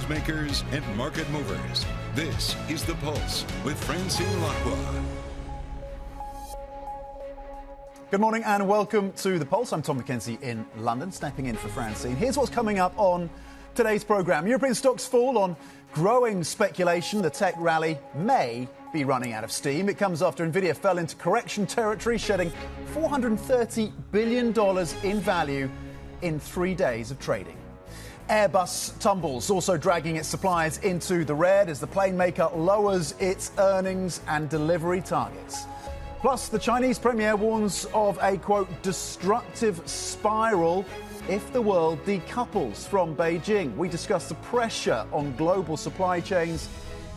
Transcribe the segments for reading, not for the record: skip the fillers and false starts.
makers and market movers. This is The Pulse with Francine Lacqua. Good morning and welcome to The Pulse. I'm Tom McKenzie in London, stepping in for Francine. Here's what's coming up on today's programme. European stocks fall on growing speculation the tech rally may be running out of steam. It comes after Nvidia fell into correction territory, shedding $430 billion in value in 3 days of trading. Airbus tumbles, also dragging its suppliers into the red as the plane maker lowers its earnings and delivery targets. Plus, the Chinese premier warns of a, quote, destructive spiral if the world decouples from Beijing. We discuss the pressure on global supply chains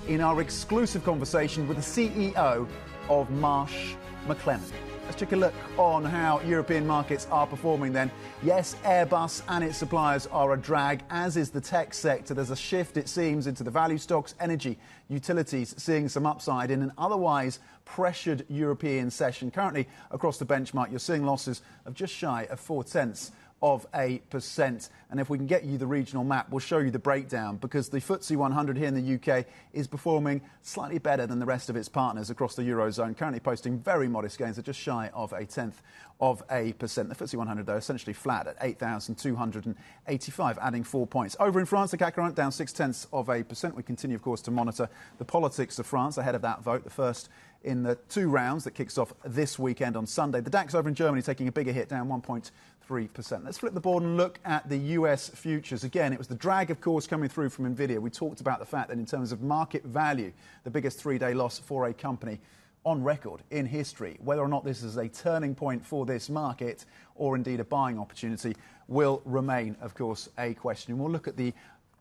in our exclusive conversation with the CEO of Marsh, McLennan. Let's take a look on how European markets are performing then. Yes, Airbus and its suppliers are a drag, as is the tech sector. There's a shift, it seems, into the value stocks, energy, utilities, seeing some upside in an otherwise pressured European session. Currently, across the benchmark, you're seeing losses of just shy of 0.4%. And if we can get you the regional map, we'll show you the breakdown, because the FTSE 100 here in the UK is performing slightly better than the rest of its partners across the Eurozone, currently posting very modest gains of just shy of 0.1%. The FTSE 100, though, essentially flat at 8,285, adding 4 points. Over in France, the CAC 40 down 0.6%. We continue, of course, to monitor the politics of France ahead of that vote, the first in the 2 rounds that kicks off this weekend on Sunday. The DAX over in Germany taking a bigger hit, down 1.3%. Let's flip the board and look at the US futures. Again, it was the drag, of course, coming through from Nvidia. We talked about the fact that in terms of market value, the biggest 3-day loss for a company on record in history. Whether or not this is a turning point for this market or indeed a buying opportunity will remain, of course, a question. We'll look at the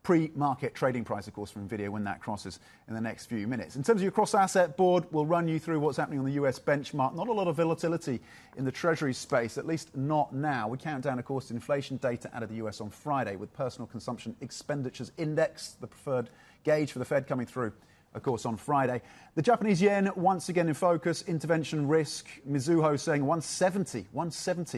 pre-market trading price, of course, from Nvidia when that crosses in the next few minutes. In terms of your cross-asset board, we'll run you through what's happening on the US benchmark. Not a lot of volatility in the Treasury space, at least not now. We count down, of course, inflation data out of the US on Friday with personal consumption expenditures index, the preferred gauge for the Fed, coming through, of course, on Friday. The Japanese yen once again in focus, intervention risk. Mizuho saying 170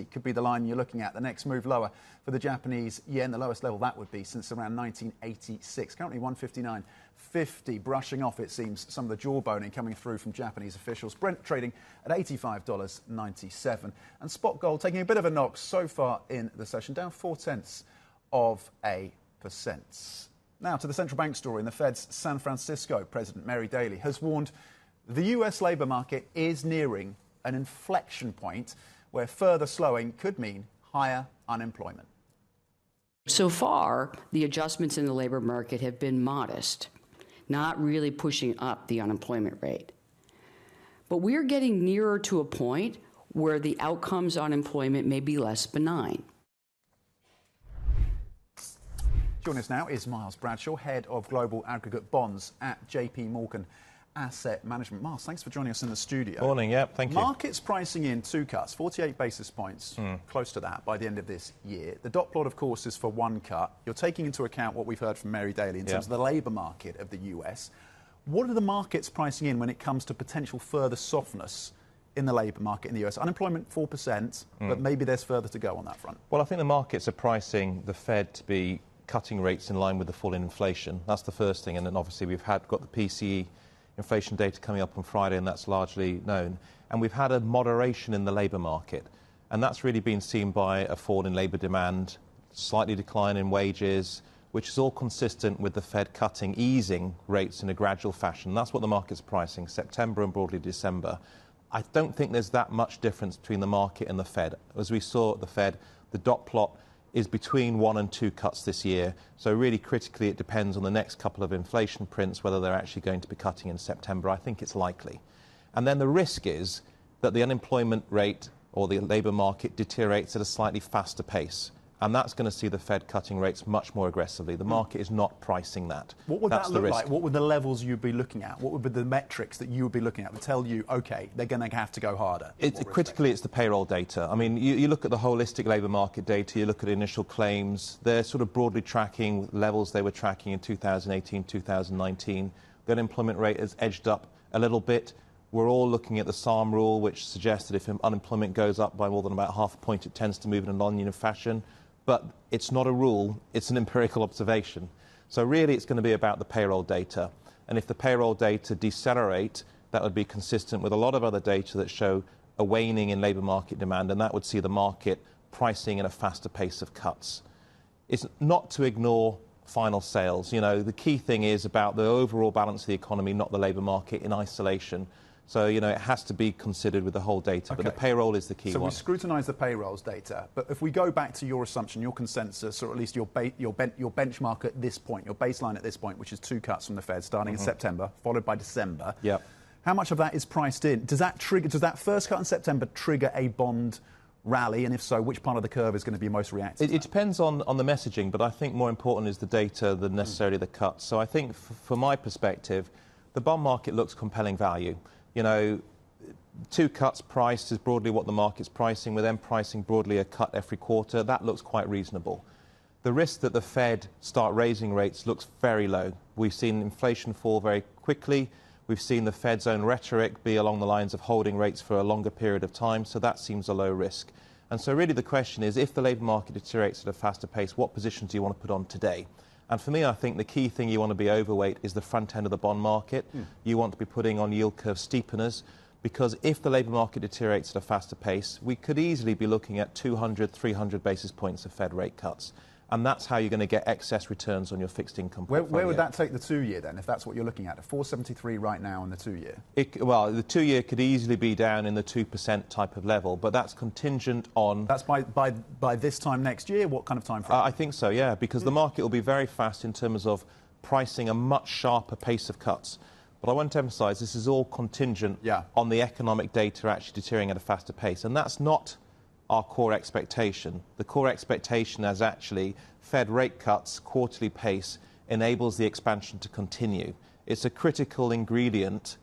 could be the line you're looking at, the next move lower for the Japanese yen, the lowest level that would be since around 1986. Currently 159.50, brushing off, it seems, some of the jawboning coming through from Japanese officials. Brent trading at $85.97. And spot gold taking a bit of a knock so far in the session, down 0.4%. Now to the central bank story. And the Fed's San Francisco President Mary Daly has warned the US labour market is nearing an inflection point where further slowing could mean higher unemployment. So far, the adjustments in the labour market have been modest, not really pushing up the unemployment rate. But we're getting nearer to a point where the outcomes on employment may be less benign. Joining us now is Myles Bradshaw, Head of Global Aggregate Bonds at JP Morgan Asset Management. Myles, thanks for joining us in the studio. Morning, yeah, thank you. Markets pricing in 2 cuts, 48 basis points, close to that by the end of this year. The dot plot, of course, is for 1 cut. You're taking into account what we've heard from Mary Daly in terms of the labour market of the US. What are the markets pricing in when it comes to potential further softness in the labour market in the US? Unemployment 4%, but maybe there's further to go on that front. Well, I think the markets are pricing the Fed to be cutting rates in line with the fall in inflation. That's the first thing. And then obviously we've got the PCE inflation data coming up on Friday, and that's largely known. And we've had a moderation in the labour market. And that's really been seen by a fall in labour demand, slightly decline in wages, which is all consistent with the Fed easing rates in a gradual fashion. That's what the market's pricing, September and broadly December. I don't think there's that much difference between the market and the Fed. As we saw at the Fed, the dot plot is between 1 and 2 cuts this year. So really critically, it depends on the next couple of inflation prints, whether they're actually going to be cutting in September. I think it's likely. And then the risk is that the unemployment rate or the labour market deteriorates at a slightly faster pace. And that's going to see the Fed cutting rates much more aggressively. The market is not pricing that. What would that look like? What would the levels you'd be looking at? What would be the metrics that you would be looking at that tell you, OK, they're going to have to go harder? Critically, it's the payroll data. I mean, you look at the holistic labour market data, you look at initial claims, they're sort of broadly tracking levels they were tracking in 2018, 2019. The unemployment rate has edged up a little bit. We're all looking at the SARM rule, which suggests that if unemployment goes up by more than about half a point, it tends to move in a non-union fashion. But it's not a rule, it's an empirical observation. So really it's going to be about the payroll data. And if the payroll data decelerate, that would be consistent with a lot of other data that show a waning in labour market demand, and that would see the market pricing in a faster pace of cuts. It's not to ignore final sales. You know, the key thing is about the overall balance of the economy, not the labour market in isolation. So, you know, it has to be considered with the whole data, but the payroll is the key one. So we scrutinise the payrolls data, but if we go back to your assumption, your consensus, or at least your benchmark at this point, your baseline at this point, which is 2 cuts from the Fed starting in September, followed by December. Yep. How much of that is priced in? Does that first cut in September trigger a bond rally? And if so, which part of the curve is going to be most reactive? It depends on the messaging, but I think more important is the data than necessarily the cuts. So I think from my perspective, the bond market looks compelling value. You know, 2 cuts priced is broadly what the market's pricing, with them pricing broadly a cut every quarter. That looks quite reasonable. The risk that the Fed start raising rates looks very low. We've seen inflation fall very quickly. We've seen the Fed's own rhetoric be along the lines of holding rates for a longer period of time, so that seems a low risk. And so really the question is, if the labour market deteriorates at a faster pace, what positions do you want to put on today? And for me, I think the key thing you want to be overweight is the front end of the bond market. You want to be putting on yield curve steepeners, because if the labour market deteriorates at a faster pace, we could easily be looking at 200, 300 basis points of Fed rate cuts. And that's how you're going to get excess returns on your fixed income portfolio. Where would that take the 2-year then, if that's what you're looking at? 473 right now on the 2-year. Well, the 2-year could easily be down in the 2% type of level, but that's contingent on... That's by this time next year? What kind of time frame? I think so, yeah, because the market will be very fast in terms of pricing a much sharper pace of cuts. But I want to emphasise this is all contingent on the economic data actually deteriorating at a faster pace, and that's not our core expectation. The core expectation is actually Fed rate cuts, quarterly pace, enables the expansion to continue. It's a critical ingredient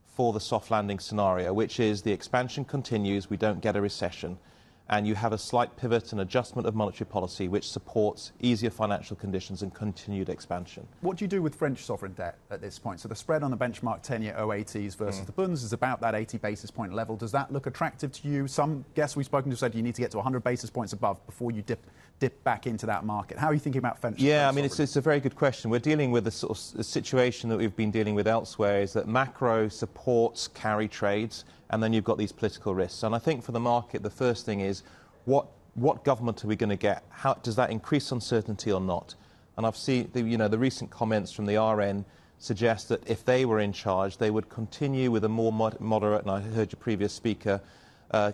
for the soft landing scenario, which is the expansion continues, we don't get a recession, and you have a slight pivot and adjustment of monetary policy which supports easier financial conditions and continued expansion. What do you do with French sovereign debt at this point? So the spread on the benchmark 10-year 080s versus the Bunds is about that 80 basis point level. Does that look attractive to you? Some guests we've spoken to said you need to get to 100 basis points above before you dip back into that market. How are you thinking about French? Yeah, I mean, it's a very good question. We're dealing with a sort of situation that we've been dealing with elsewhere, is that macro supports carry trades, and then you've got these political risks. And I think for the market, the first thing is, what government are we going to get? How does that increase uncertainty or not? And I've seen the recent comments from the RN suggest that if they were in charge, they would continue with a more moderate, and I heard your previous speaker,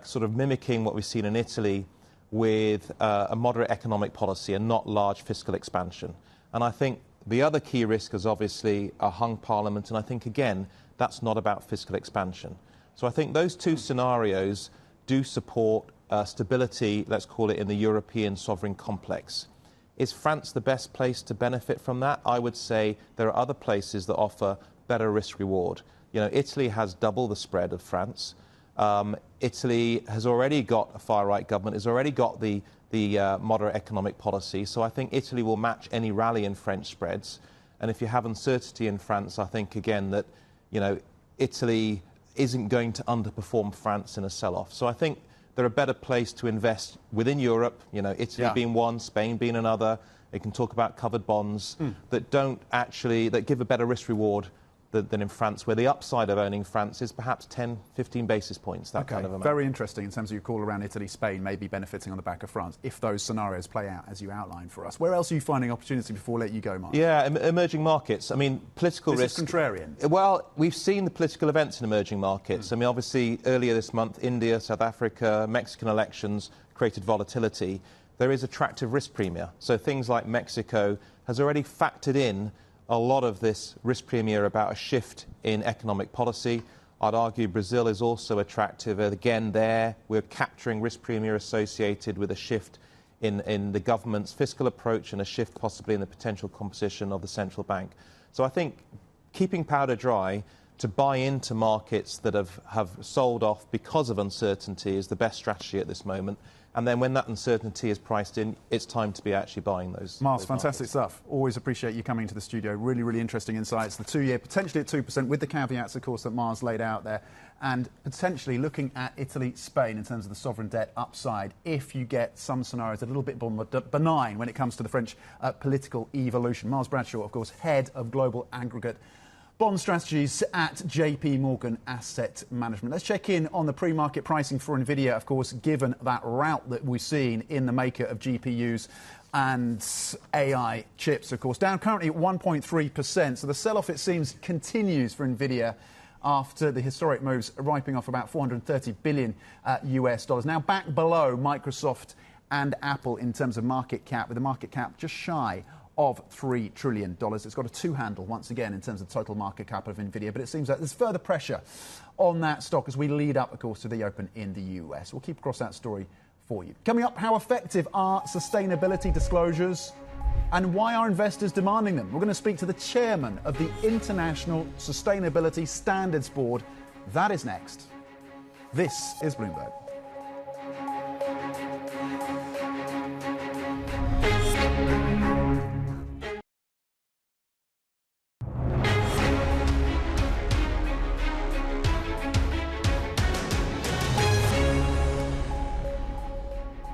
sort of mimicking what we've seen in Italy with a moderate economic policy and not large fiscal expansion. And I think the other key risk is obviously a hung parliament, and I think, again, that's not about fiscal expansion. So I think those 2 scenarios do support stability, let's call it, in the European sovereign complex. Is France the best place to benefit from that? I would say there are other places that offer better risk reward. You know, Italy has double the spread of France. Italy has already got a far-right government, has already got the moderate economic policy. So I think Italy will match any rally in French spreads. And if you have uncertainty in France, I think, again, that, you know, Italy isn't going to underperform France in a sell-off. So I think they're a better place to invest within Europe, you know, Italy being one, Spain being another. They can talk about covered bonds that give a better risk reward than in France, where the upside of owning France is perhaps 10, 15 basis points, that kind of amount. Very interesting in terms of your call around Italy, Spain maybe benefiting on the back of France, if those scenarios play out as you outlined for us. Where else are you finding opportunity before I let you go, Mark? Yeah, emerging markets. I mean, political risk... This is contrarian. Well, we've seen the political events in emerging markets. I mean, obviously, earlier this month, India, South Africa, Mexican elections created volatility. There is attractive risk premia. So things like Mexico has already factored in a lot of this risk premium about a shift in economic policy. I'd argue Brazil is also attractive. Again, there we're capturing risk premium associated with a shift in the government's fiscal approach and a shift possibly in the potential composition of the central bank. So I think keeping powder dry to buy into markets that have sold off because of uncertainty is the best strategy at this moment. And then when that uncertainty is priced in, it's time to be actually buying those. Myles, fantastic stuff. Always appreciate you coming to the studio. Really, really interesting insights. The 2-year potentially at 2% with the caveats, of course, that Myles laid out there. And potentially looking at Italy, Spain in terms of the sovereign debt upside if you get some scenarios a little bit more benign when it comes to the French political evolution. Myles Bradshaw, of course, head of global aggregate bond strategies at JP Morgan Asset Management. Let's check in on the pre-market pricing for Nvidia, of course, given that rout that we've seen in the maker of GPUs and AI chips, of course. Down currently at 1.3%. So the sell-off, it seems, continues for Nvidia after the historic moves wiping off about $430 billion US dollars. Now back below Microsoft and Apple in terms of market cap, with the market cap just shy of $3 trillion. It's got a 2 handle once again in terms of total market cap of Nvidia, but it seems like there's further pressure on that stock as we lead up, of course, to the open in the US. We'll keep across that story for you. Coming up, how effective are sustainability disclosures and why are investors demanding them? We're going to speak to the chairman of the International Sustainability Standards Board. That is next. This is Bloomberg.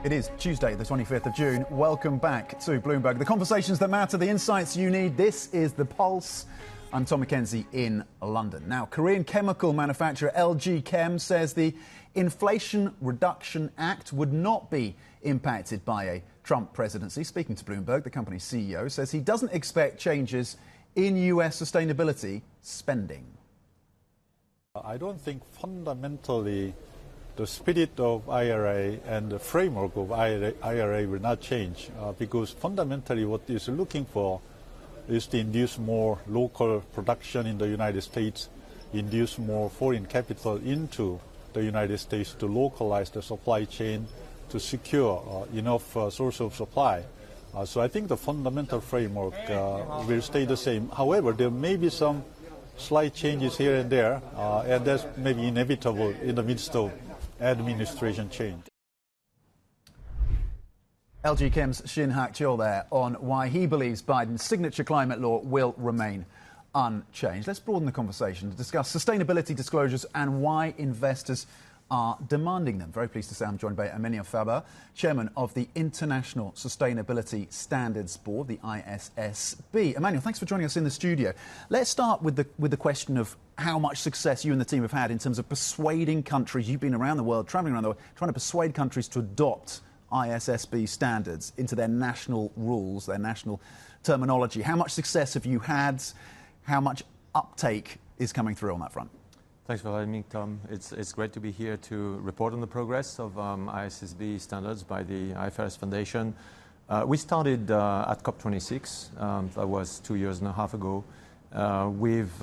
It is Tuesday, the 25th of June. Welcome back to Bloomberg. The conversations that matter, the insights you need. This is The Pulse. I'm Tom McKenzie in London. Now, Korean chemical manufacturer LG Chem says the Inflation Reduction Act would not be impacted by a Trump presidency. Speaking to Bloomberg, the company's CEO says he doesn't expect changes in US sustainability spending. I don't think fundamentally the spirit of IRA and the framework of IRA will not change because fundamentally what it's looking for is to induce more local production in the United States, induce more foreign capital into the United States to localize the supply chain, to secure enough source of supply. So I think the fundamental framework will stay the same. However, there may be some slight changes here and there, and that's maybe inevitable in the midst of administration change. LG Chem's Shin Hak-chul there on why he believes Biden's signature climate law will remain unchanged. Let's broaden the conversation to discuss sustainability disclosures and why investors are demanding them. Very pleased to say I'm joined by Emmanuel Faber, chairman of the International Sustainability Standards Board, the ISSB. Emmanuel, thanks for joining us in the studio. Let's start with the question of how much success you and the team have had in terms of persuading countries. You've been around the world, traveling around the world, trying to persuade countries to adopt ISSB standards into their national rules, their national terminology. How much success have you had? How much uptake is coming through on that front? Thanks for having me, Tom. It's great to be here to report on the progress of ISSB standards by the IFRS Foundation. We started at COP26, that was 2.5 years ago. We've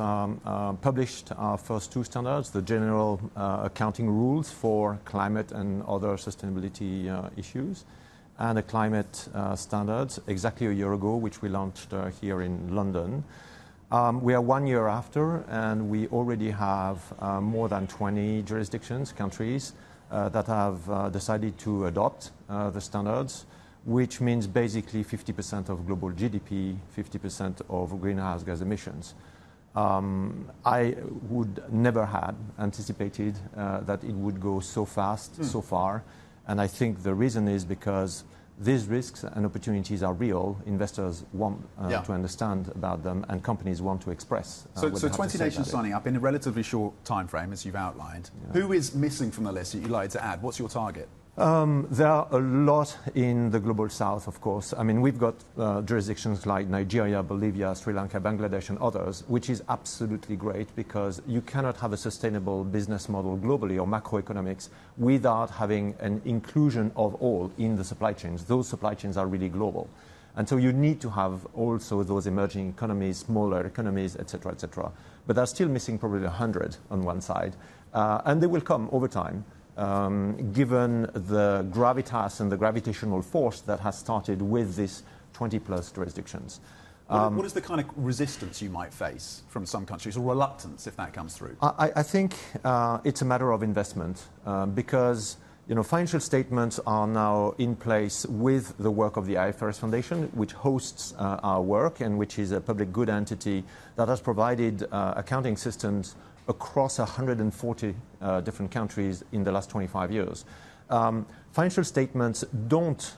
published our first 2 standards, the general accounting rules for climate and other sustainability issues, and the climate standards exactly 1 year ago, which we launched here in London. We are 1 year after, and we already have more than 20 jurisdictions, countries, that have decided to adopt the standards, which means basically 50% of global GDP, 50% of greenhouse gas emissions. I would never had anticipated that it would go so fast, so far, and I think the reason is because these risks and opportunities are real. Investors want to understand about them, and companies want to express. So 20 nations signing up in a relatively short time frame, as you've outlined. Yeah. Who is missing from the list that you'd like to add? What's your target? There are a lot in the global south, of course. I mean, we've got jurisdictions like Nigeria, Bolivia, Sri Lanka, Bangladesh, and others, which is absolutely great because you cannot have a sustainable business model globally or macroeconomics without having an inclusion of all in the supply chains. Those supply chains are really global. And so you need to have also those emerging economies, smaller economies, et cetera, et cetera. But they're still missing probably 100 on one side. And they will come over time. Given the gravitas and the gravitational force that has started with these 20+ jurisdictions. What is the kind of resistance you might face from some countries, or reluctance if that comes through? I think it's a matter of investment because financial statements are now in place with the work of the IFRS Foundation, which hosts our work and which is a public good entity that has provided accounting systems across 140 different countries in the last 25 years. Financial statements don't,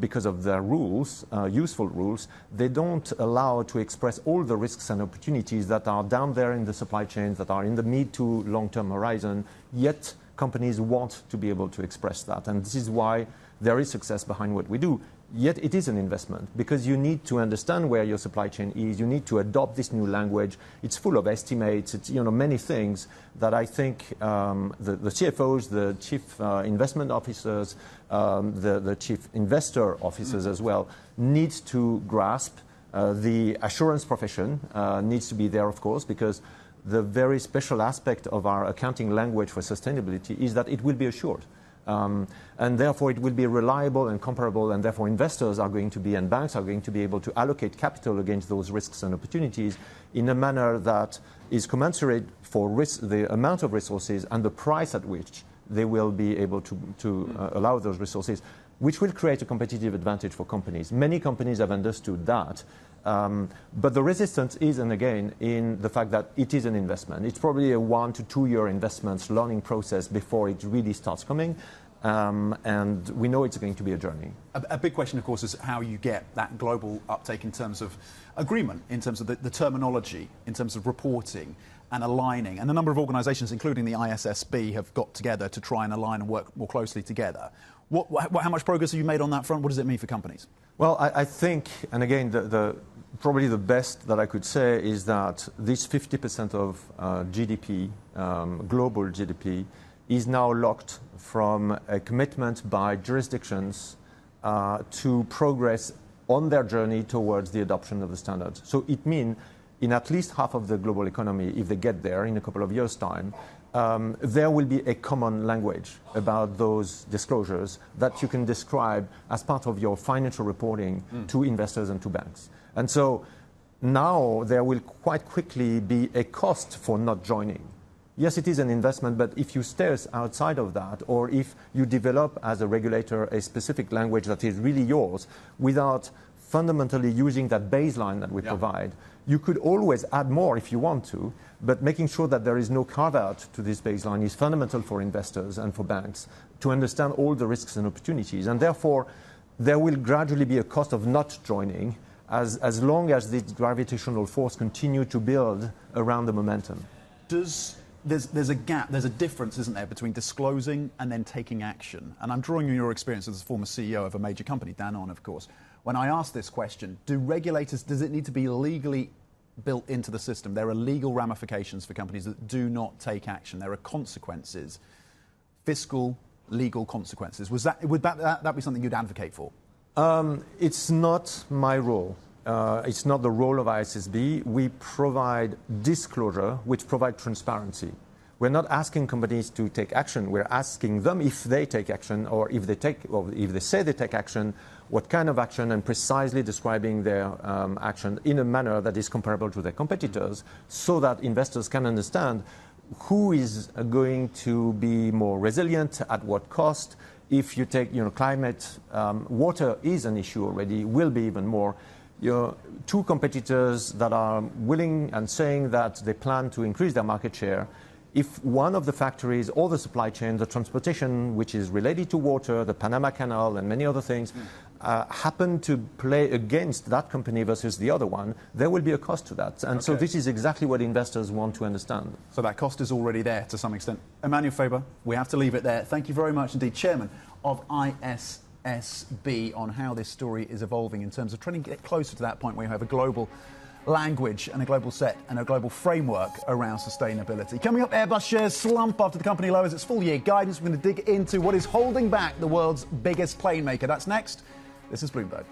because of their rules, useful rules, they don't allow to express all the risks and opportunities that are down there in the supply chains, that are in the mid to long-term horizon, yet companies want to be able to express that. And this is why there is success behind what we do. Yet it is an investment because you need to understand where your supply chain is. You need to adopt this new language. It's full of estimates. It's many things that I think the CFOs, the chief investment officers, the chief investor officers as well need to grasp. The assurance profession needs to be there, of course, because the very special aspect of our accounting language for sustainability is that it will be assured. And therefore it will be reliable and comparable, and therefore investors are going to be, and banks are going to be able to allocate capital against those risks and opportunities in a manner that is commensurate for the amount of resources and the price at which they will be able to allow those resources, which will create a competitive advantage for companies. Many companies have understood that. But the resistance is, and again, in the fact that it is an investment. It's probably a 1 to 2 year investment learning process before it really starts coming. And we know it's going to be a journey. A big question, of course, is how you get that global uptake in terms of agreement, in terms of the terminology, in terms of reporting and aligning. And a number of organisations, including the ISSB, have got together to try and align and work more closely together. How much progress have you made on that front? What does it mean for companies? Well, I think, and again, probably the best that I could say is that this 50% of GDP, global GDP, is now locked from a commitment by jurisdictions to progress on their journey towards the adoption of the standards. So it means in at least half of the global economy, if they get there in a couple of years' time, there will be a common language about those disclosures that you can describe as part of your financial reporting to investors and to banks. And so now there will quite quickly be a cost for not joining. Yes, it is an investment, but if you stay outside of that, or if you develop as a regulator a specific language that is really yours without fundamentally using that baseline that we provide, you could always add more if you want to, but making sure that there is no carve-out to this baseline is fundamental for investors and for banks to understand all the risks and opportunities. And therefore, there will gradually be a cost of not joining as long as the gravitational force continue to build around the momentum. There's a gap, there's a difference, isn't there, between disclosing and then taking action? And I'm drawing on your experience as a former CEO of a major company, Danone, of course. When I ask this question, does it need to be legally built into the system? There are legal ramifications for companies that do not take action. There are consequences, fiscal, legal consequences. Would that be something you'd advocate for? It's not my role. It's not the role of ISSB. We provide disclosure, which provide transparency. We're not asking companies to take action. We're asking them if they take action, or if they say they take action, what kind of action, and precisely describing their action in a manner that is comparable to their competitors, so that investors can understand who is going to be more resilient, at what cost. If you take, climate, water is an issue already, will be even more. Two competitors that are willing and saying that they plan to increase their market share. If one of the factories or the supply chain, the transportation, which is related to water, the Panama Canal and many other things, happen to play against that company versus the other one, there will be a cost to that. And so this is exactly what investors want to understand. So that cost is already there to some extent. Emmanuel, Faber, we have to leave it there. Thank you very much indeed, Chairman of ISSB, on how this story is evolving in terms of trying to get closer to that point where you have a global language and a global set and a global framework around sustainability. Coming up, Airbus shares slump after the company lowers its full-year guidance. We're going to dig into what is holding back the world's biggest plane maker. That's next. This is Bloomberg.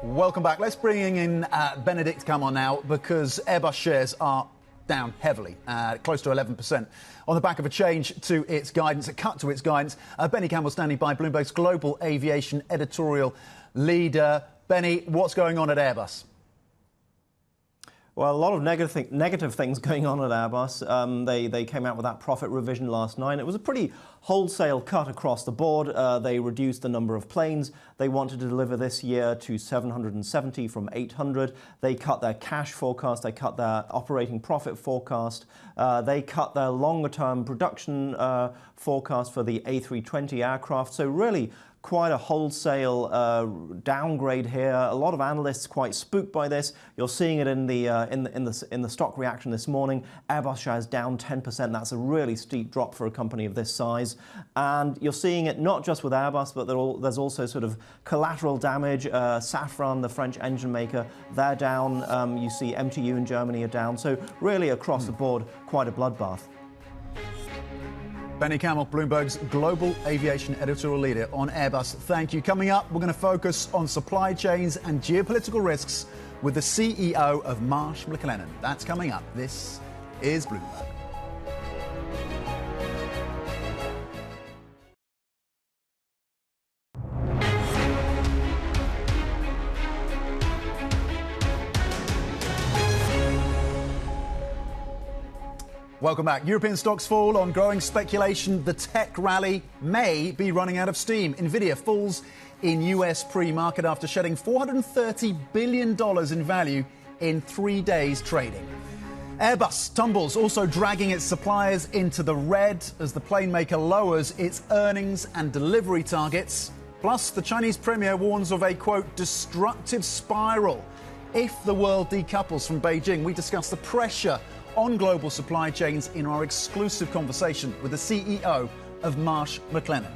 Welcome back. Let's bring in Benedict come on now, because Airbus shares are down heavily, close to 11%, on the back of a change to its guidance, a cut to its guidance. Benny Campbell standing by, Bloomberg's global aviation editorial leader. Benny, what's going on at Airbus? Well, a lot of negative things going on at Airbus. They came out with that profit revision last night. It was a pretty wholesale cut across the board. They reduced the number of planes they wanted to deliver this year to 770 from 800. They cut their cash forecast. They cut their operating profit forecast. They cut their longer-term production forecast for the A320 aircraft. So really, quite a wholesale downgrade here. A lot of analysts quite spooked by this. You're seeing it in the stock reaction this morning. Airbus shares down 10%. That's a really steep drop for a company of this size. And you're seeing it not just with Airbus, but there's also sort of collateral damage. Safran, the French engine maker, they're down. You see MTU in Germany are down. So really across the board, quite a bloodbath. Benny Campbell, Bloomberg's global aviation editorial leader on Airbus. Thank you. Coming up, we're going to focus on supply chains and geopolitical risks with the CEO of Marsh, McLennan. That's coming up. This is Bloomberg. Welcome back. European stocks fall on growing speculation the tech rally may be running out of steam. Nvidia falls in US pre-market after shedding $430 billion in value in 3 days trading. Airbus tumbles, also dragging its suppliers into the red as the plane maker lowers its earnings and delivery targets. Plus, the Chinese premier warns of a, quote, destructive spiral if the world decouples from Beijing. We discuss the pressure on global supply chains in our exclusive conversation with the CEO of Marsh, McLennan.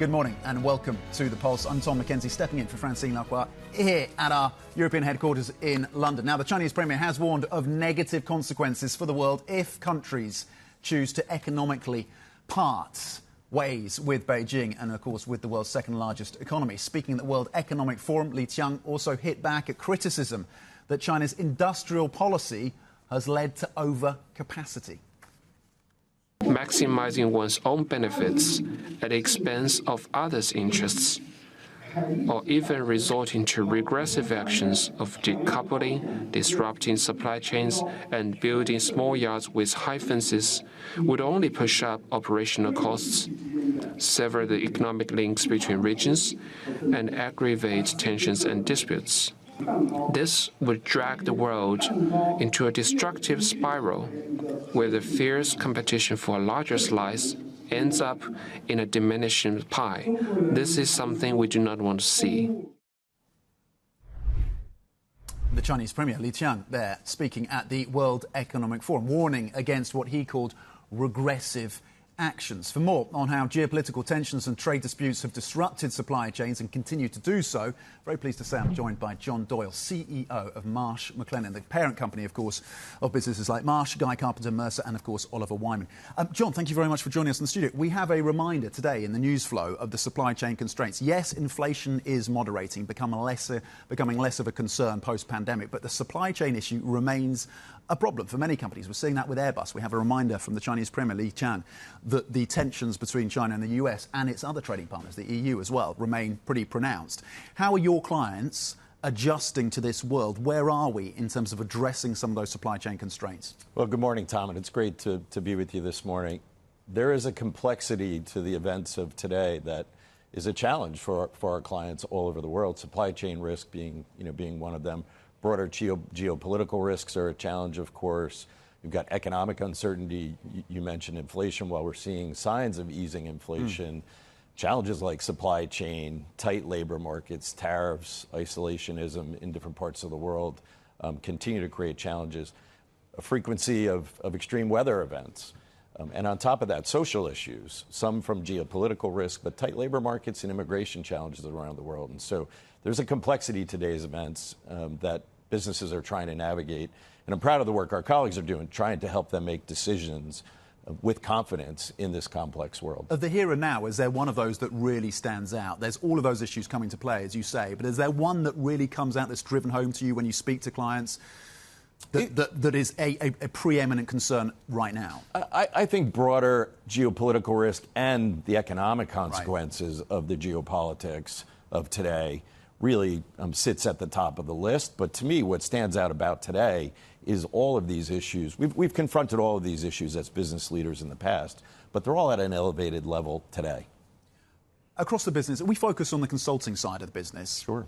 Good morning and welcome to The Pulse. I'm Tom McKenzie, stepping in for Francine Lacroix here at our European headquarters in London. Now, the Chinese Premier has warned of negative consequences for the world if countries choose to economically part ways with Beijing and, of course, with the world's second largest economy. Speaking at the World Economic Forum, Li Qiang also hit back at criticism that China's industrial policy has led to overcapacity. Maximizing one's own benefits at the expense of others' interests, or even resorting to regressive actions of decoupling, disrupting supply chains, and building small yards with high fences would only push up operational costs, sever the economic links between regions, and aggravate tensions and disputes. This would drag the world into a destructive spiral where the fierce competition for a larger slice ends up in a diminishing pie. This is something we do not want to see. The Chinese Premier Li Qiang there speaking at the World Economic Forum, warning against what he called regressive actions. For more on how geopolitical tensions and trade disputes have disrupted supply chains and continue to do so, very pleased to say I'm joined by John Doyle, CEO of Marsh McLennan, the parent company, of course, of businesses like Marsh, Guy Carpenter, Mercer, and, of course, Oliver Wyman. John, thank you very much for joining us in the studio. We have a reminder today in the news flow of the supply chain constraints. Yes, inflation is moderating, becoming less of a concern post-pandemic, but the supply chain issue remains a problem for many companies. We're seeing that with Airbus. We have a reminder from the Chinese Premier, Li Qiang, that the tensions between China and the US and its other trading partners, the EU as well, remain pretty pronounced. How are your clients adjusting to this world? Where are we in terms of addressing some of those supply chain constraints? Well, good morning, Tom, and it's great to be with you this morning. There is a complexity to the events of today that is a challenge for our clients all over the world, supply chain risk being one of them. Broader geopolitical risks are a challenge, of course. You've got economic uncertainty. You mentioned inflation. While we're seeing signs of easing inflation, challenges like supply chain, tight labor markets, tariffs, isolationism in different parts of the world continue to create challenges. A frequency of extreme weather events. And on top of that, social issues, some from geopolitical risk, but tight labor markets and immigration challenges around the world. And so there's a complexity to today's events that businesses are trying to navigate. And I'm proud of the work our colleagues are doing, trying to help them make decisions with confidence in this complex world. Of the here and now, is there one of those that really stands out? There's all of those issues coming to play, as you say, but is there one that really comes out that's driven home to you when you speak to clients that is a preeminent concern right now? I think broader geopolitical risk and the economic consequences of the geopolitics of today really sits at the top of the list. But to me, what stands out about today is all of these issues. We've confronted all of these issues as business leaders in the past, but they're all at an elevated level today. Across the business, we focus on the consulting side of the business. Sure.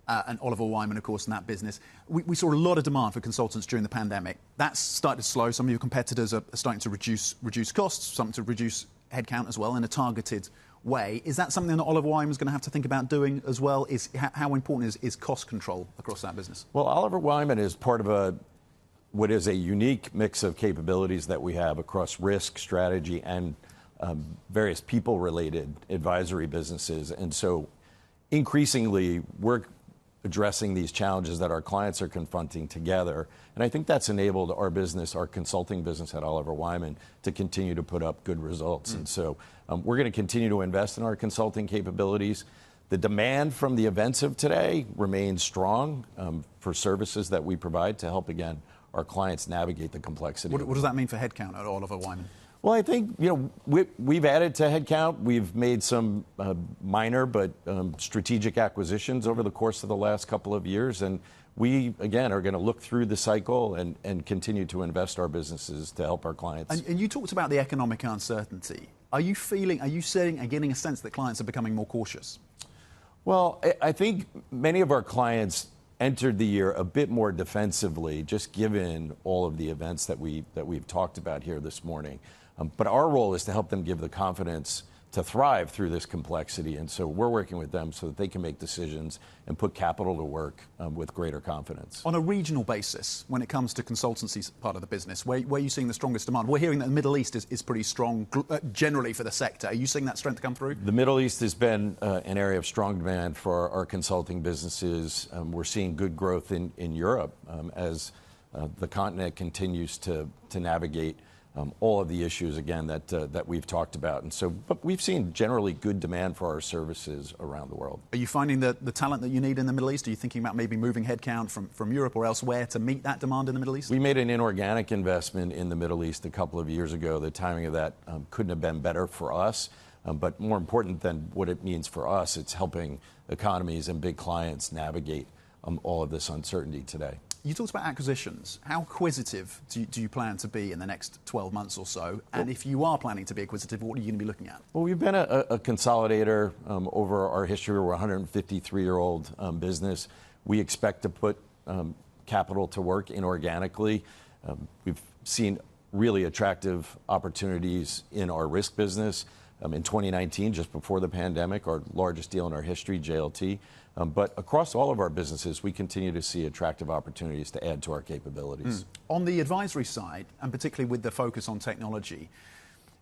And Oliver Wyman, of course, in that business. We saw a lot of demand for consultants during the pandemic. That's started to slow. Some of your competitors are starting to reduce costs, something to reduce headcount as well in a targeted way. Is that something that Oliver Wyman is going to have to think about doing as well? How important is cost control across that business? Well, Oliver Wyman is part of what is a unique mix of capabilities that we have across risk, strategy, and various people-related advisory businesses. And so increasingly, we're addressing these challenges that our clients are confronting together. And I think that's enabled our business, our consulting business at Oliver Wyman, to continue to put up good results. And so we're going to continue to invest in our consulting capabilities. The demand from the events of today remains strong for services that we provide to help, again, our clients navigate the complexity. What does that mean for headcount at Oliver Wyman? Well, I think, we've added to headcount. We've made some minor but strategic acquisitions over the course of the last couple of years. And we, again, are going to look through the cycle and continue to invest our businesses to help our clients. And you talked about the economic uncertainty. Are you seeing and getting a sense that clients are becoming more cautious? Well, I think many of our clients entered the year a bit more defensively, just given all of the events that we've talked about here this morning. But our role is to help them give the confidence to thrive through this complexity. And so we're working with them so that they can make decisions and put capital to work with greater confidence. On a regional basis, when it comes to consultancy part of the business, where are you seeing the strongest demand? We're hearing that the Middle East is pretty strong generally for the sector. Are you seeing that strength come through? The Middle East has been an area of strong demand for our consulting businesses. We're seeing good growth in Europe as the continent continues to navigate all of the issues, again, that we've talked about. And so, but we've seen generally good demand for our services around the world. Are you finding the talent that you need in the Middle East? Are you thinking about maybe moving headcount from Europe or elsewhere to meet that demand in the Middle East? We made an inorganic investment in the Middle East a couple of years ago. The timing of that couldn't have been better for us. But more important than what it means for us, it's helping economies and big clients navigate all of this uncertainty today. You talked about acquisitions. How acquisitive do you plan to be in the next 12 months or so? And if you are planning to be acquisitive, what are you going to be looking at? Well, we've been a consolidator over our history. We're a 153-year-old business. We expect to put capital to work inorganically. We've seen really attractive opportunities in our risk business. In 2019, just before the pandemic, our largest deal in our history, JLT. But across all of our businesses, we continue to see attractive opportunities to add to our capabilities. On the advisory side, and particularly with the focus on technology,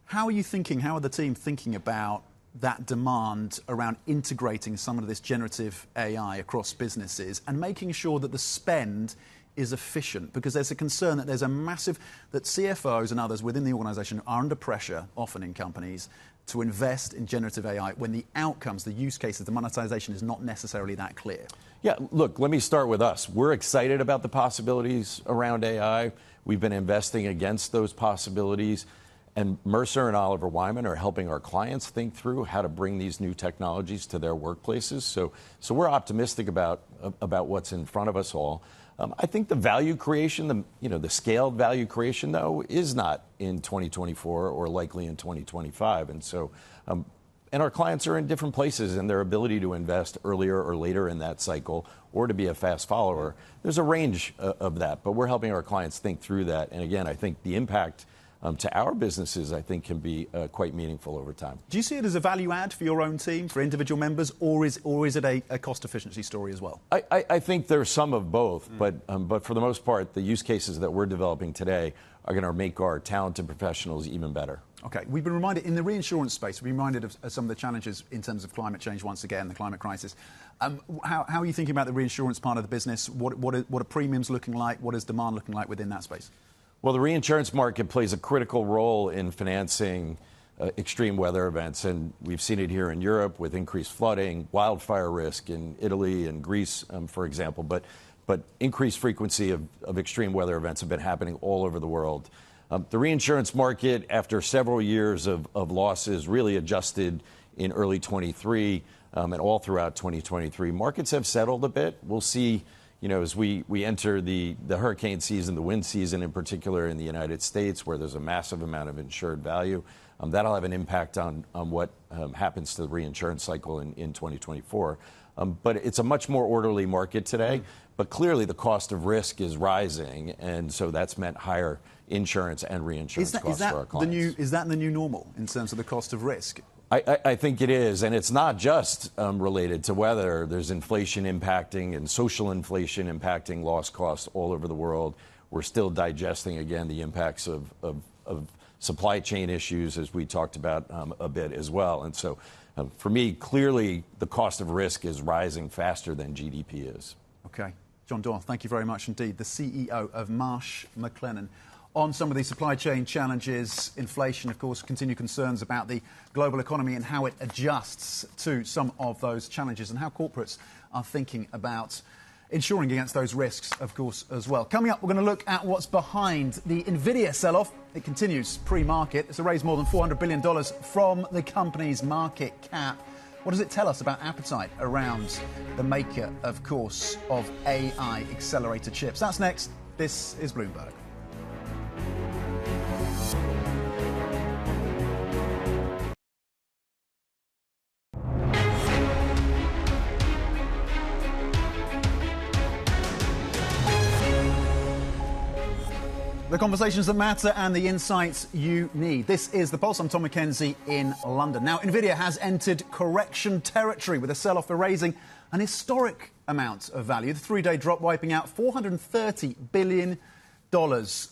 how are the team thinking about that demand around integrating some of this generative AI across businesses and making sure that the spend is efficient? Because there's a concern that that CFOs and others within the organization are under pressure, often in companies, to invest in generative AI when the outcomes, the use cases, the monetization is not necessarily that clear. Yeah, look, let me start with us. We're excited about the possibilities around AI. We've been investing against those possibilities. And Mercer and Oliver Wyman are helping our clients think through how to bring these new technologies to their workplaces. So we're optimistic about what's in front of us all. I think the value creation, the scaled value creation, though, is not in 2024 or likely in 2025. And so, and our clients are in different places in their ability to invest earlier or later in that cycle or to be a fast follower. There's a range of that, but we're helping our clients think through that. And again, I think the impact to our businesses, I think, can be quite meaningful over time. Do you see it as a value add for your own team, for individual members, or is it a cost efficiency story as well? I think there's some of both, but for the most part, the use cases that we're developing today are going to make our talented professionals even better. Okay, we've been reminded in the reinsurance space, we've been reminded of some of the challenges in terms of climate change once again, the climate crisis. How are you thinking about the reinsurance part of the business? What are premiums looking like? What is demand looking like within that space? Well, the reinsurance market plays a critical role in financing extreme weather events, and we've seen it here in Europe with increased flooding, wildfire risk in Italy and Greece, for example. But increased frequency of extreme weather events have been happening all over the world. The reinsurance market, after several years of losses, really adjusted in early 23 and all throughout 2023. Markets have settled a bit. We'll see, as we enter the hurricane season, the wind season in particular in the United States, where there's a massive amount of insured value. That'll have an impact on what happens to the reinsurance cycle in 2024. But it's a much more orderly market today. But clearly the cost of risk is rising, and so that's meant higher insurance and reinsurance costs for our clients. Is that the new normal in terms of the cost of risk? I think it is, and it's not just related to weather. There's inflation impacting and social inflation impacting loss costs all over the world. We're still digesting, again, the impacts of supply chain issues, as we talked about a bit as well. And so, for me, clearly the cost of risk is rising faster than GDP is. Okay. John Doyle, thank you very much indeed. The CEO of Marsh McLennan. On some of the supply chain challenges, inflation, of course, continued concerns about the global economy and how it adjusts to some of those challenges and how corporates are thinking about insuring against those risks, of course, as well. Coming up, we're going to look at what's behind the Nvidia sell-off. It continues pre-market. It's raised more than $400 billion from the company's market cap. What does it tell us about appetite around the maker, of course, of AI accelerator chips? That's next. This is Bloomberg. The conversations that matter and the insights you need. This is The Pulse. I'm Tom McKenzie in London. Now, Nvidia has entered correction territory with a sell-off erasing an historic amount of value. The three-day drop wiping out $430 billion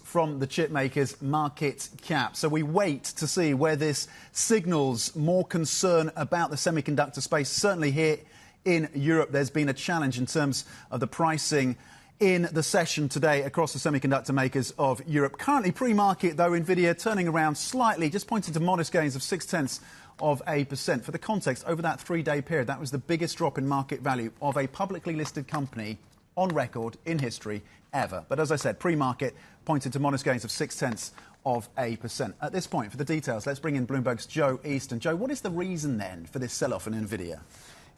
from the chipmaker's market cap. So we wait to see where this signals more concern about the semiconductor space. Certainly here in Europe, there's been a challenge in terms of the pricing in the session today across the semiconductor makers of Europe. Currently pre-market, though, Nvidia turning around slightly, just pointing to modest gains of 0.6%. For the context, over that three-day period, that was the biggest drop in market value of a publicly listed company on record in history ever. But as I said, pre-market pointed to modest gains of 0.6%. At this point, for the details, let's bring in Bloomberg's Joe Easton. Joe, what is the reason then for this sell-off in Nvidia?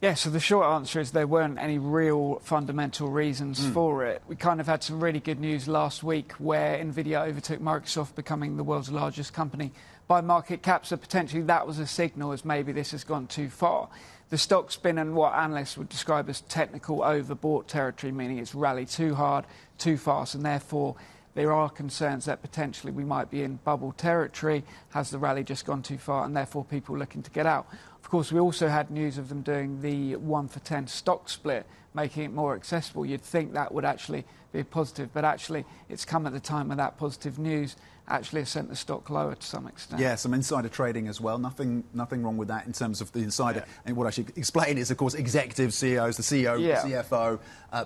Yeah, so the short answer is there weren't any real fundamental reasons for it. We kind of had some really good news last week where Nvidia overtook Microsoft, becoming the world's largest company by market cap. So potentially that was a signal as maybe this has gone too far. The stock's been in what analysts would describe as technical overbought territory, meaning it's rallied too hard, too fast, and therefore there are concerns that potentially we might be in bubble territory. Has the rally just gone too far, and therefore people looking to get out? Of course, we also had news of them doing the 1-for-10 stock split, making it more accessible. You'd think that would actually be a positive, but actually it's come at the time when that positive news actually has sent the stock lower to some extent. Yeah, some insider trading as well. Nothing wrong with that in terms of the insider. Yeah. And what I should explain is, of course, executive CEOs, the CEO, CFO,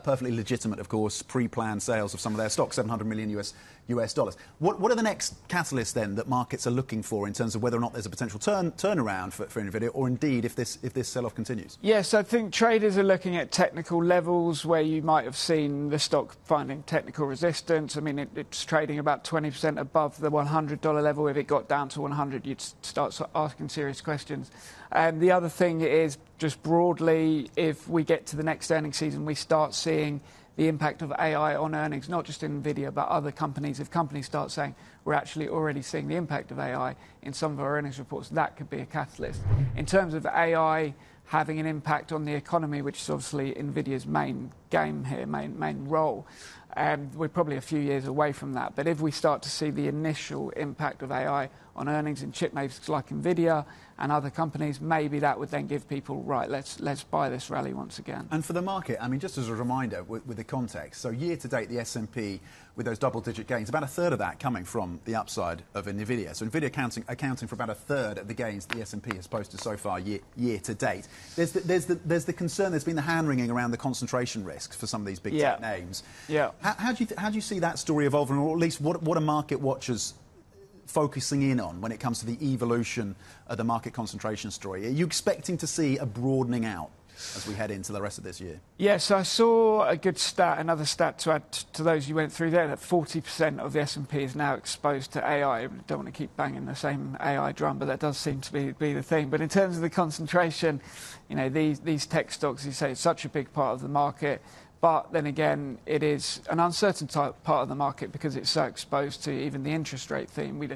perfectly legitimate, of course, pre-planned sales of some of their stocks, $700 million US dollars. What are the next catalysts then that markets are looking for in terms of whether or not there's a potential turnaround for Nvidia, or indeed if this sell-off continues? Yes, I think traders are looking at technical levels where you might have seen the stock finding technical resistance. I mean, it's trading about 20% above the $100 level. If it got down to 100, you'd start asking serious questions. And the other thing is, just broadly, if we get to the next earnings season, we start seeing the impact of AI on earnings, not just in Nvidia, but other companies. If companies start saying, we're actually already seeing the impact of AI in some of our earnings reports, that could be a catalyst. In terms of AI having an impact on the economy, which is obviously Nvidia's main game here, main role, we're probably a few years away from that. But if we start to see the initial impact of AI on earnings in chip makers like Nvidia and other companies, maybe that would then give people, right, let's buy this rally once again. And for the market, I mean, just as a reminder with the context, so year to date, the S&P with those double-digit gains, about a third of that coming from the upside of Nvidia. So Nvidia accounting for about a third of the gains the S&P has posted so far year to date. There's the concern, there's been the hand-wringing around the concentration risks for some of these big tech names. Yeah. How do you see that story evolving, or at least what are market watchers focusing in on when it comes to the evolution of the market concentration story? Are you expecting to see a broadening out as we head into the rest of this year? Yes, I saw a good stat, another stat to add to those you went through there, that 40% of the S&P is now exposed to AI. I don't want to keep banging the same AI drum, but that does seem to be the thing. But in terms of the concentration, you know, these tech stocks, you say, it's such a big part of the market. But then again, it is an uncertain type part of the market because it's so exposed to even the interest rate theme. We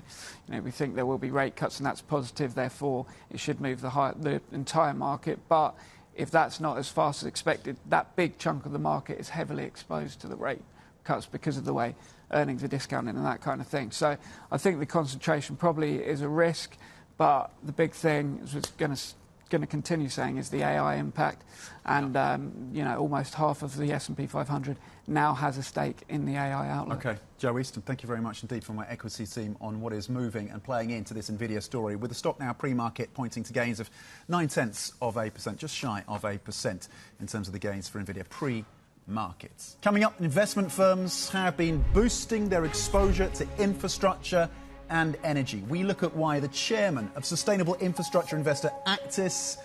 think there will be rate cuts, and that's positive. Therefore, it should move the entire market. But if that's not as fast as expected, that big chunk of the market is heavily exposed to the rate cuts because of the way earnings are discounted and that kind of thing. So I think the concentration probably is a risk, but the big thing, as we're going to continue saying, is the AI impact. And, almost half of the S&P 500 now has a stake in the AI outlook. OK. Joe Easton, thank you very much indeed from my equity team on what is moving and playing into this Nvidia story, with the stock now pre-market pointing to gains of 0.9%, just shy of 8% in terms of the gains for Nvidia pre-markets. Coming up, investment firms have been boosting their exposure to infrastructure and energy. We look at why the chairman of sustainable infrastructure investor Actis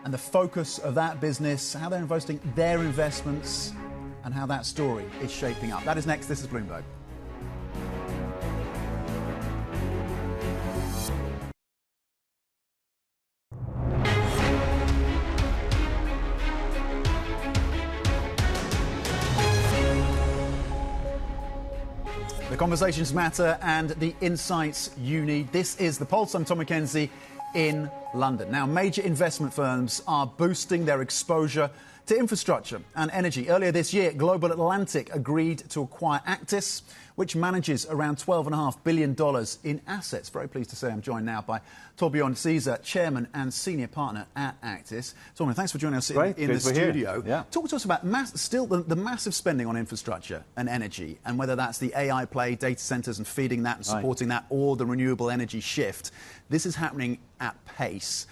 and the focus of that business, how they're investing their investments, and how that story is shaping up. That is next. This is Bloomberg. The conversations matter and the insights you need. This is The Pulse. I'm Tom McKenzie in London. Now, major investment firms are boosting their exposure to infrastructure and energy. Earlier this year, Global Atlantic agreed to acquire Actis, which manages around $12.5 billion in assets. Very pleased to say I'm joined now by Torbjorn, chairman and senior partner at Actis. Torbjorn, thanks for joining us in the studio. Yeah. Talk to us about the massive spending on infrastructure and energy, and whether that's the AI play, data centres and feeding that and supporting that, or the renewable energy shift. This is happening at pace.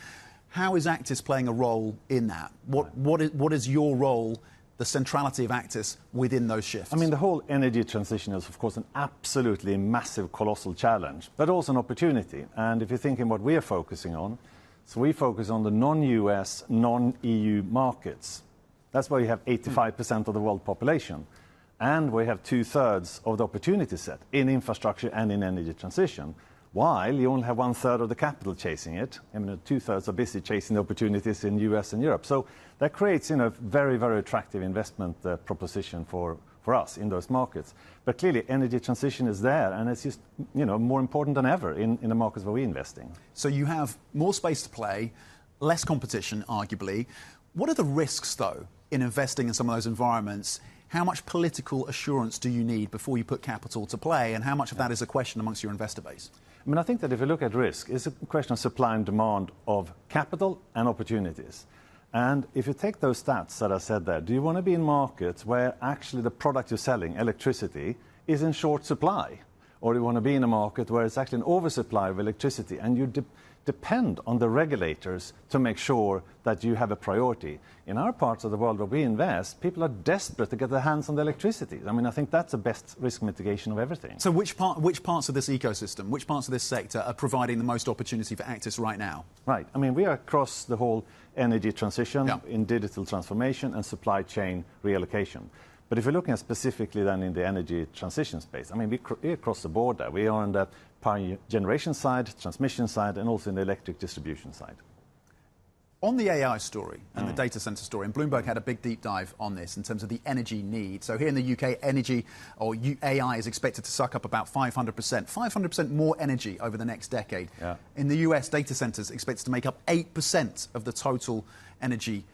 How is Actis playing a role in that? What is your role, the centrality of Actis within those shifts? I mean, the whole energy transition is, of course, an absolutely massive, colossal challenge, but also an opportunity. And if you're thinking what we are focusing on, so we focus on the non-US, non-EU markets. That's where you have 85% of the world population. And we have 2/3 of the opportunity set in infrastructure and in energy transition. While you only have 1/3 of the capital chasing it, I mean, 2/3 are busy chasing the opportunities in US and Europe. So that creates, very, very attractive investment proposition for us in those markets. But clearly, energy transition is there, and it's just, more important than ever in the markets where we invest in. So you have more space to play, less competition, arguably. What are the risks, though, in investing in some of those environments? How much political assurance do you need before you put capital to play, and how much of that is a question amongst your investor base? I mean, I think that if you look at risk, it's a question of supply and demand of capital and opportunities. And if you take those stats that I said there, do you want to be in markets where actually the product you're selling, electricity, is in short supply? Or do you want to be in a market where it's actually an oversupply of electricity and you depend on the regulators to make sure that you have a priority? In our parts of the world where we invest, people are desperate to get their hands on the electricity. I mean, I think that's the best risk mitigation of everything. So which parts of this ecosystem, which parts of this sector are providing the most opportunity for Actis right now? Right. I mean, we are across the whole energy transition, in digital transformation and supply chain reallocation. But if you're looking at specifically then in the energy transition space, I mean, we're across the board there. We are on the power generation side, transmission side, and also in the electric distribution side. On the AI story and the data center story, and Bloomberg had a big deep dive on this in terms of the energy need. So here in the UK, AI is expected to suck up about 500% more energy over the next decade. Yeah. In the US, data centers expected to make up 8% of the total energy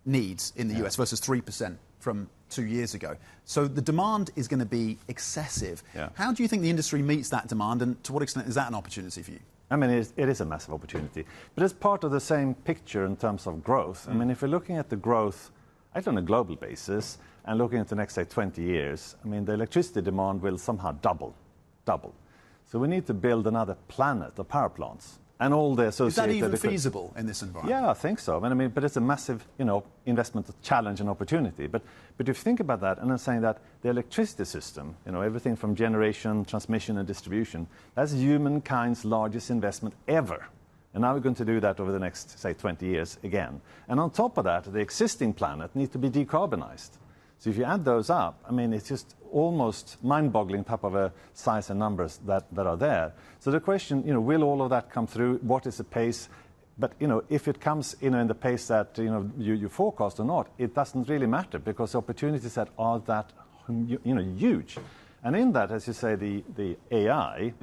needs in the US versus 3% from 2 years ago. So the demand is going to be excessive. Yeah. How do you think the industry meets that demand, and to what extent is that an opportunity for you? I mean, it is a massive opportunity. But it's part of the same picture in terms of growth. I mean, if you're looking at the growth on a global basis and looking at the next, say, 20 years, I mean, the electricity demand will somehow double. So we need to build another planet of power plants. and all the Is associated... that even feasible in this environment? Yeah, I think so. I mean, but it's a massive, investment challenge and opportunity. But if you think about that, and I'm saying that the electricity system, everything from generation, transmission, and distribution, that's humankind's largest investment ever. And now we're going to do that over the next, say, 20 years again. And on top of that, the existing planet needs to be decarbonized. So if you add those up, I mean, it's just almost mind-boggling type of a size and numbers that are there. So the question, will all of that come through? What is the pace? But, if it comes, in the pace that, you forecast or not, it doesn't really matter because the opportunities that are that, huge. And in that, as you say, the AI,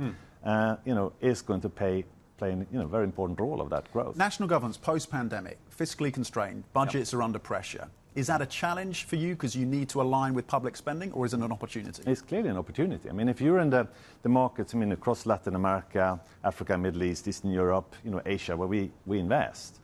is going to play a very important role of that growth. National governments, post-pandemic, fiscally constrained, budgets are under pressure. Is that a challenge for you because you need to align with public spending, or is it an opportunity? It's clearly an opportunity. I mean, if you're in the markets, across Latin America, Africa, Middle East, Eastern Europe, Asia, where we invest,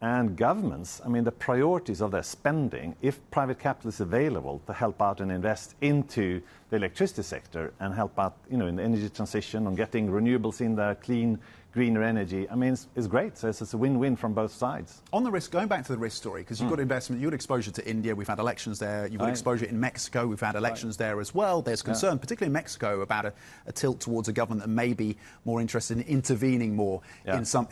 and governments, the priorities of their spending, if private capital is available to help out and invest into the electricity sector and help out, in the energy transition, on getting renewables in there, clean, greener energy, it's great. So it's a win-win from both sides. On the risk, going back to the risk story, because you've got investment, you've got exposure to India, we've had elections there, you've got exposure in Mexico, we've had elections there as well. There's concern, particularly in Mexico, about a tilt towards a government that may be more interested in intervening more in some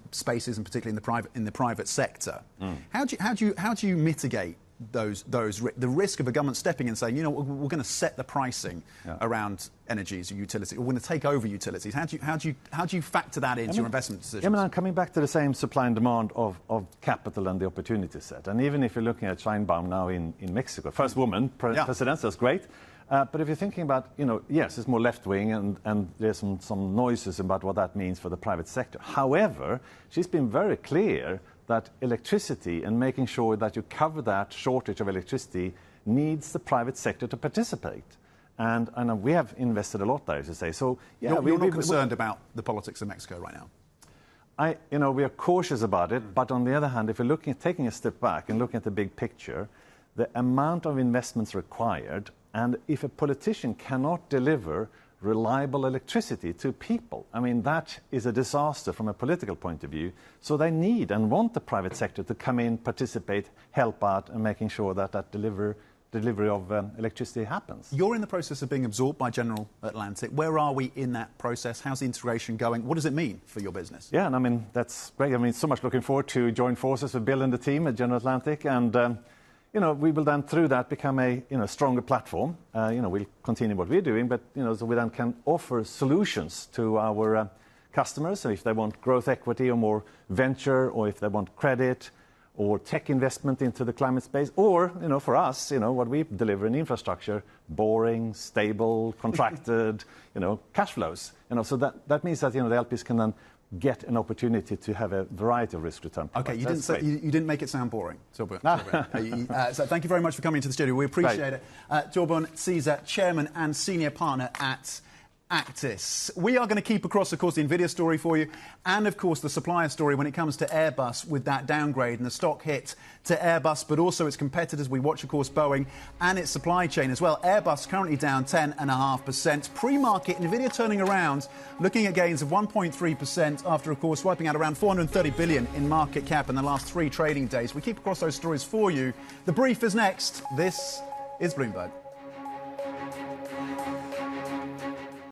spaces, and particularly in the private sector. How do you mitigate the risk of a government stepping in and saying, we're going to set the pricing around energies or utilities, or we're going to take over utilities? How do you factor that into your investment decisions? I'm coming back to the same supply and demand of capital and the opportunity set. And even if you're looking at Sheinbaum now in Mexico, first woman president, that's great. But if you're thinking about, yes, it's more left-wing and there's some noises about what that means for the private sector. However, she's been very clear that electricity and making sure that you cover that shortage of electricity needs the private sector to participate. And we have invested a lot there, as you say. So, you're not concerned about the politics of Mexico right now? We are cautious about it. But on the other hand, if you're taking a step back and looking at the big picture, the amount of investments required, and if a politician cannot deliver reliable electricity to people, that is a disaster from a political point of view. So they need and want the private sector to come in, participate, help out, and making sure that delivery of electricity happens. You're in the process of being absorbed by General Atlantic. Where are we in that process? How's the integration going? What does it mean for your business? Yeah, and that's great. So much looking forward to join forces with Bill and the team at General Atlantic, and we will then through that become a stronger platform. We'll continue what we're doing, but so we then can offer solutions to our customers. So if they want growth equity or more venture, or if they want credit or tech investment into the climate space, or for us, what we deliver in infrastructure, boring, stable, contracted, cash flows. So that means that the LPs can then get an opportunity to have a variety of risk return products. Okay, you didn't make it sound boring, Torbjorn. So thank you very much for coming to the studio. We appreciate it. Torbjorn Caesar, Chairman and Senior Partner at Actis. We are going to keep across, of course, the Nvidia story for you, and of course the supplier story when it comes to Airbus with that downgrade and the stock hit to Airbus, but also its competitors. We watch, of course, Boeing and its supply chain as well. Airbus currently down 10.5%. Pre-market, Nvidia turning around, looking at gains of 1.3% after, of course, wiping out around 430 billion in market cap in the last 3 trading days. We keep across those stories for you. The brief is next. This is Bloomberg.